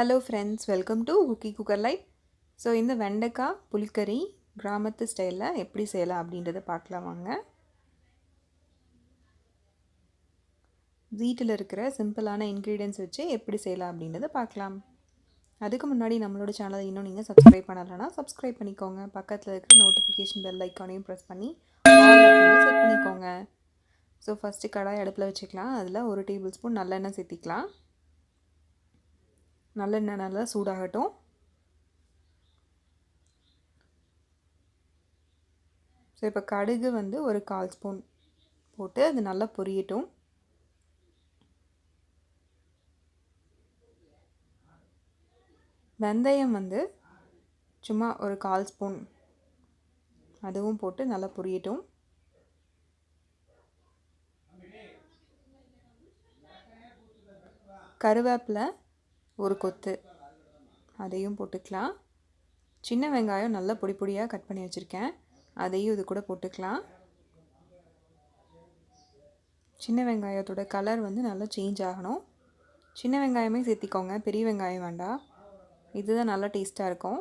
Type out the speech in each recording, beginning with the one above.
Hello friends, welcome to Cookie Cooker Light. So இந்த வெண்டைக்காய் புளிக்கறி கிராமத்து ஸ்டைலில் எப்படி செய்யலாம் அப்படின்றத பார்க்கலாம் வாங்க. வீட்டில் இருக்கிற சிம்பிளான இன்க்ரீடியன்ஸ் வச்சு எப்படி செய்யலாம் அப்படின்றத பார்க்கலாம். அதுக்கு முன்னாடி நம்மளோட சேனலை இன்னும் நீங்கள் சப்ஸ்கிரைப் பண்ணலைன்னா சப்ஸ்கிரைப் பண்ணிக்கோங்க. பக்கத்தில் இருக்கிற நோட்டிஃபிகேஷன் பெல் ஐக்கானையும் ப்ரெஸ் பண்ணி ஆல் அப்படின்னு செட் பண்ணிக்கோங்க. ஸோ ஃபஸ்ட்டு கடாய் அடுப்பில் வச்சுக்கலாம். அதில் 1 டேபிள் ஸ்பூன் நல்லெண்ணெய் சேர்த்திக்கலாம். நல்லெண்ணெய் நல்லா சூடாகட்டும். ஸோ இப்போ கடுகு வந்து ஒரு 1/4 ஸ்பூன் போட்டு அது நல்லா பொரியட்டும். வெந்தயம் வந்து சும்மா ஒரு 1/4 ஸ்பூன் அதுவும் போட்டு நல்லா பொரியட்டும். கருவேப்பிலை ஒரு கொத்து அதையும் போட்டுக்கலாம். சின்ன வெங்காயம் நல்லா பொடி பொடியாக கட் பண்ணி வச்சுருக்கேன், அதையும் இது கூட போட்டுக்கலாம். சின்ன வெங்காயத்தோட கலர் வந்து நல்லா சேஞ்ச் ஆகணும். சின்ன வெங்காயமே சேர்த்திக்கோங்க, பெரிய வெங்காயம் வேண்டாம், இதுதான் நல்லா டேஸ்ட்டாக இருக்கும்.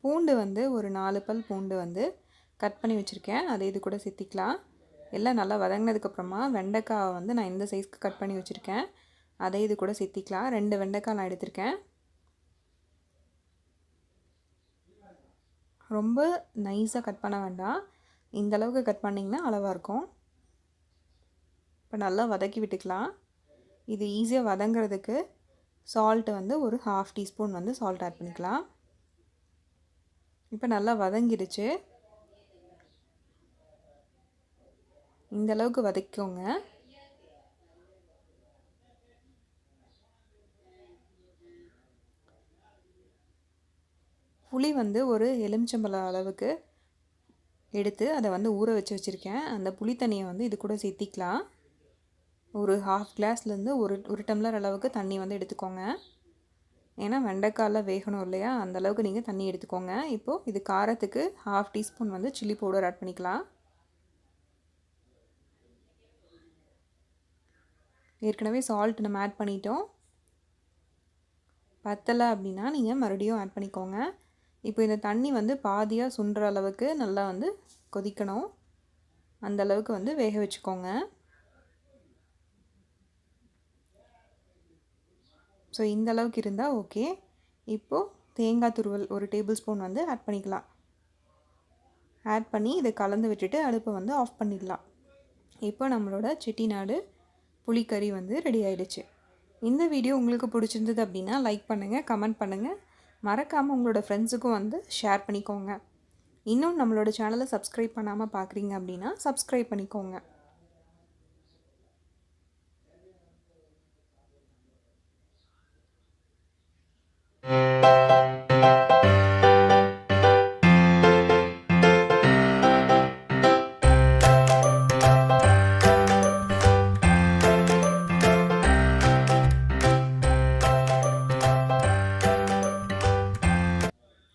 பூண்டு வந்து ஒரு 4 பல் பூண்டு வந்து கட் பண்ணி வச்சுருக்கேன், அதை இது கூட சேர்த்திக்கலாம். எல்லாம் நல்லா வதங்கினதுக்கப்புறமா வெண்டைக்காய் வந்து நான் இந்த சைஸ்க்கு கட் பண்ணி வச்சுருக்கேன், அதை இது கூட சேர்த்திக்கலாம். 2 வெண்டைக்காய் நான் எடுத்திருக்கேன். ரொம்ப நைஸாக கட் பண்ண வேண்டாம், இந்த அளவுக்கு கட் பண்ணிங்கன்னா அளவாக இருக்கும். இப்போ நல்லா வதக்கி விட்டுக்கலாம். இது ஈஸியாக வதங்கிறதுக்கு சால்ட்டு வந்து ஒரு 1/2 டீஸ்பூன் வந்து சால்ட் ஆட் பண்ணிக்கலாம். இப்போ நல்லா வதங்கிடுச்சு. இந்த அளவுக்கு வதக்கிக்கோங்க. புளி வந்து ஒரு எலுமிச்சம்பழம் அளவுக்கு எடுத்து அதை வந்து ஊற வச்சுருக்கேன். அந்த புளி தண்ணியை வந்து இது கூட சேர்த்திக்கலாம். ஒரு 1/2 கிளாஸ்லேருந்து ஒரு டம்ளர் அளவுக்கு தண்ணி வந்து எடுத்துக்கோங்க. ஏன்னா வெண்டைக்காயில் வேகணும் இல்லையா, அந்தளவுக்கு நீங்கள் தண்ணி எடுத்துக்கோங்க. இப்போது இது காரத்துக்கு 1/2 டீஸ்பூன் வந்து சில்லி பவுடர் ஆட் பண்ணிக்கலாம். ஏற்கனவே சால்ட் நம்ம ஆட் பண்ணிட்டோம், பத்தலை அப்படின்னா நீங்கள் மறுபடியும் ஆட் பண்ணிக்கோங்க. இப்போ இந்த தண்ணி வந்து பாதியாக சுண்டுற அளவுக்கு நல்லா வந்து கொதிக்கணும், அந்த அளவுக்கு வந்து வேக வச்சுக்கோங்க. ஸோ இந்த அளவுக்கு இருந்தால் ஓகே. இப்போது தேங்காய் துருவல் ஒரு டேபிள் ஸ்பூன் வந்து ஆட் பண்ணிக்கலாம். ஆட் பண்ணி இதை கலந்து விட்டுட்டு அடுப்பை வந்து ஆஃப் பண்ணிடலாம். இப்போ நம்மளோட செட்டிநாடு புளிக்கறி வந்து ரெடி ஆகிடுச்சு. இந்த வீடியோ உங்களுக்கு பிடிச்சிருந்தது அப்படின்னா லைக் பண்ணுங்கள், கமெண்ட் பண்ணுங்கள், மறக்காமல் உங்களோட ஃப்ரெண்ட்ஸுக்கும் வந்து ஷேர் பண்ணிக்கோங்க. இன்னும் நம்மளோட சேனலை சப்ஸ்கிரைப் பண்ணாமல் பார்க்குறீங்க அப்படின்னா சப்ஸ்கிரைப் பண்ணிக்கோங்க.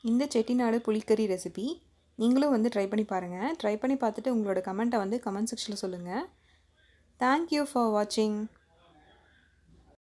இந்த செட்டிநாடு புளிக்கறி ரெசிபி நீங்களும் வந்து ட்ரை பண்ணி பாருங்கள். ட்ரை பண்ணி பார்த்துட்டு உங்களோட கமெண்ட்டை வந்து கமெண்ட் செக்ஷனில் சொல்லுங்கள். தேங்க்யூ ஃபார் வாட்சிங்.